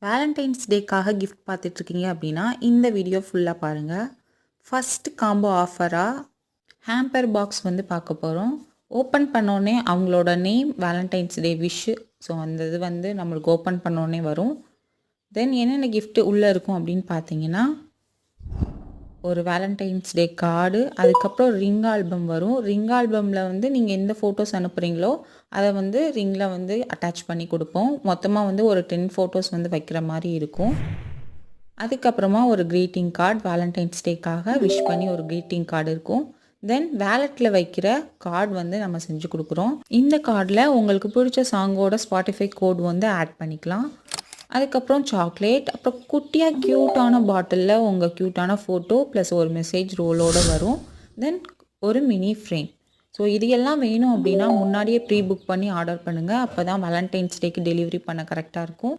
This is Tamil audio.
வேலண்டைன்ஸ் டேக்காக கிஃப்ட் பார்த்துட்ருக்கீங்க அப்படின்னா இந்த வீடியோ ஃபுல்லாக பாருங்கள். ஃபஸ்ட்டு காம்போ ஆஃபராக ஹேம்பர் பாக்ஸ் வந்து பார்க்க போகிறோம். ஓப்பன் பண்ணோடனே அவங்களோட நேம், வேலண்டைன்ஸ் டே விஷ், ஸோ அந்த இது வந்து நம்மளுக்கு ஓப்பன் பண்ணோடனே வரும். தென் என்னென்ன கிஃப்ட்டு உள்ளே இருக்கும் அப்படின்னு பார்த்தீங்கன்னா, ஒரு வேலண்டைன்ஸ் டே கார்டு, அதுக்கப்புறம் ரிங் ஆல்பம் வரும். ரிங் ஆல்பமில் வந்து நீங்கள் எந்த ஃபோட்டோஸ் அனுப்புகிறீங்களோ அதை வந்து ரிங்கில் வந்து அட்டாச் பண்ணி கொடுப்போம். மொத்தமாக வந்து ஒரு 10 ஃபோட்டோஸ் வந்து வைக்கிற மாதிரி இருக்கும். அதுக்கப்புறமா ஒரு க்ரீட்டிங் கார்டு, வேலண்டைன்ஸ் டேக்காக விஷ் பண்ணி ஒரு க்ரீட்டிங் கார்டு இருக்கும். தென் வேலெட்டில் வைக்கிற கார்டு வந்து நம்ம செஞ்சு கொடுக்குறோம். இந்த கார்டில் உங்களுக்கு பிடிச்ச சாங்கோட ஸ்பாட்டிஃபை கோட் வந்து ஆட் பண்ணிக்கலாம். அதுக்கப்புறம் சாக்லேட், அப்புறம் குட்டியாக க்யூட்டான பாட்டிலில் உங்கள் க்யூட்டான ஃபோட்டோ ப்ளஸ் ஒரு மெசேஜ் ரோலோடு வரும். தென் ஒரு மினி ஃப்ரேம். ஸோ இது எல்லாம் வேணும் அப்படின்னா முன்னாடியே ப்ரீ புக் பண்ணி ஆர்டர் பண்ணுங்கள். அப்போ தான் வேலண்டைன்ஸ் டேக்கு டெலிவரி பண்ண கரெக்டாக இருக்கும்.